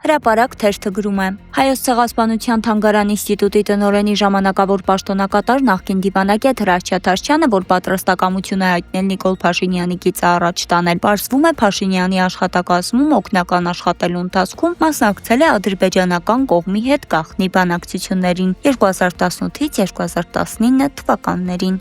Հրապարակ թերթը գրում է. Հայոց ցեղասպանության թանգարան ինստիտուտի տնօրենի ժամանակավոր պաշտոնակատար նախկին դիվանագետ Հրաչյա Թարչյանը, որ պատրաստակամություն է հայտնել Նիկոլ Փաշինյանի գիծը առաջ տանել, պարզվում է Փաշինյանի աշխատակազմում օգնական աշխատելու ընթացքում մասնակցել է ադրբեջանական կողմի հետ գաղտնի բանակցություններին 2018-ից 2019 թվականներին։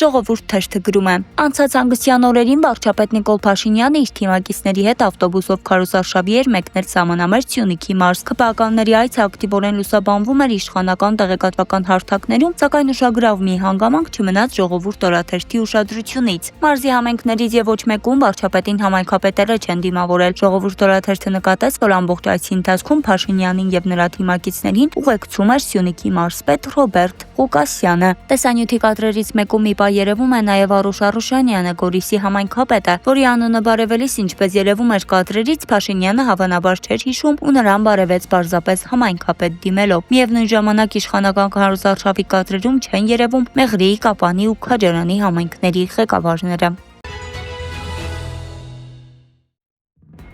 Ժողովուրդ թերթը գրում է. Անցած հանգստյան օրերին վարչապետ Նիկոլ Փաշինյանը իր թիմակիցների հետ ավտոբուսով քարոզարշավի էր մեկնել սահմանամերձ Սյունիքի մարզ։ ՔՊԱ-ականների այցը ակտիվորեն լուսաբանվում էր իշխանական տեղեկատվական հարթակներում, սակայն ուշագրավ մի հանգամանք չմնաց ժողովուրդ օրաթերթի ուշադրությունից։ Մարզի համայնքներից եւ ոչ մեկում վարչապետին համայնքապետերը չեն դիմավորել։ Ժողովուրդ օրաթերթը նկատեց, որ ամբողջ այցի ընթացքում Փաշինյանին եւ նրա թիմակիցներին ուղեկցում էր Սյունիքի մարզպետ Ռոբերտ Ղուկասյանը։ Տեսանյութի կադրերից մեկում մի երևում է նաև Արուշ Արուշանյանը, Գորիսի համայնքապետը, որի անունը բարևելիս, ինչպես երևում էր կադրերից, Փաշինյանը հավանաբար չէր հիշում ու նրան բարևեց պարզապես համայնքապետ դիմելով։ Միևնույն ժամանակ իշխանական քարոզարշավի կադրերում չեն երևում Մեղրիի, Կապանի ու Քաջարանի համայնքների ղեկավարները։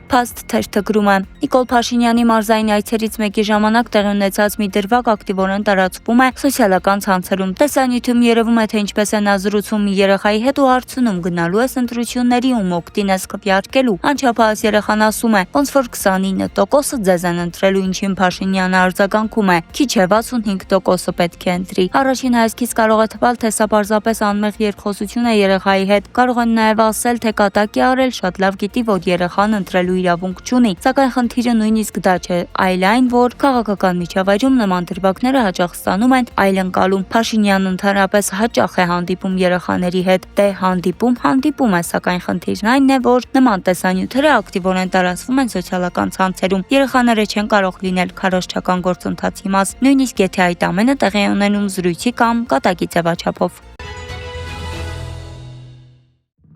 Փաստ թերթը գրում է. Նիկոլ Փաշինյանի մարզային այցերից մեկի ժամանակ տեղի ունեցած մի դրվագ ակտիվորեն տարածվում է սոցիալական ցանցերում։ Տեսանյութում երևում է, թե ինչպես է նա զրուցում մի երեխայի հետ ու հարցնում գնալու ես ընտրությունների ու մոկտին ես քվյարկելու։ Անչափահաս երեխան ասում է, ոնց որ 29%-ը ձեզ են ընտրելու, ինչին Փաշինյանը արձագանքում է, քիչ է 65%-ը պետք է ընտրի։ Առաջին հայացքից կարող է թվալ, թե սա պարզապես անմեղ երկխոսություն է երեխայի հետ։ Կարող են նաև ասել, թե կատակ է արել, շատ լավ գիտի, որ երեխան ընտրելու իրավունք չունի, սակայն խնդիրը նույնիսկ դա չէ, այլ այն, որ քաղաքական միջավայրում նման դրվագները հաճախ ստանում են այլընկալում։ Փաշինյանն ընդհանրապես հաճախ է հանդիպում երեխաների հետ, հանդիպում է, սակայն խնդիրն այն է, որ նման տեսանյութերը ակտիվորեն տարածվում են սոցիալական ցանցերում։ Երեխաները չեն կարող լինել քարոզչական գործընթացի մաս, նույնիսկ եթե այդ ամենը տեղի է ունենում զրույցի կամ կատակի ձևաչափով։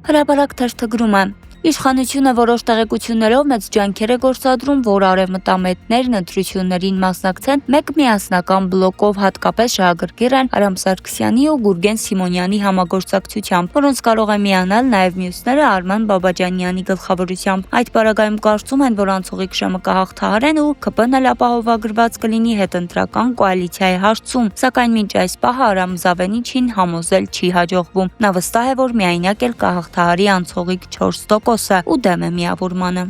Հրապարակ թերթը գրում է. Իշխանությունը որոշ տեղեկություններով մեծ ջանքեր է գործադրում, որ արևմտամետներն ընտրություններին մասնակցեն մեկ միասնական բլոկով, հատկապես շահագրգիռ են Արամ Սարգսյանի ու Գուրգեն Սիմոնյանի համագործակցությամբ, որոնց կարող է միանալ նաև մյուսները Արման Բաբաջանյանի գլխավորությամբ։ Այդ պարագայում կարծում են, որ անցողիկ ժամը կհաղթահարեն ու ԿՊ-ն էլ ապահովագրված կլինի հետընտրական կոալիցիայի հարցում, սակայն մինչ այս պահը Արամ Զավենիչին համոզել չի հաջողվում։ Նա վստահ է, որ միայնակ էլ կհաղթահարի անցողիկ 4% ու դեմ է միավորմանը։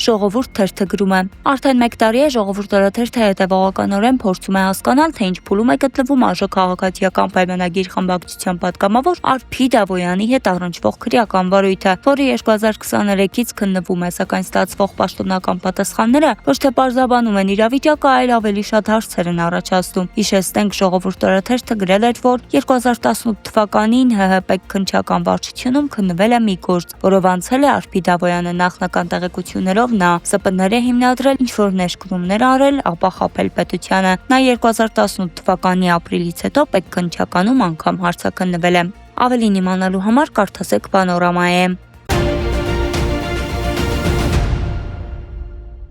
Ժողովուրդ թերթը գրում է. Արդեն 1 տարի է ժողովուրդ օրաթերթը հետևողականորեն փորձում է հասկանալ, թե ինչ փուլում է գտնվում ԱԺ քաղաքացիական պայմանագիր խմբակցության պատգամավոր Արփի Դավոյանի հետ առնչվող քրեական վարույթը, որը 2023-ից քննվում է, սակայն ստացվող պաշտոնական պատասխանները ոչ թե պարզաբանում են իրավիճակը, այլ ավելի շատ հարցեր են առաջացնում։ Հիշեցնենք, ժողովուրդ օրաթերթը գրել էր, որ 2018 թվականին ՀՀՊ քննչական վարչությունում քննվել է մի գործ, որով անցել է Արփի Դավոյանը նախնական տեղեկություններով նա ՍՊ-ներ է հիմնադրել, ինչ-որ ներշկրումներ արել, ապա խաբել պետությանը։ Նա 2018 թվականի ապրիլից հետո պետքննչականում անգամ հարցաքննվել է։ Ավելին իմանալու համար կարդասեք Պանորամայե։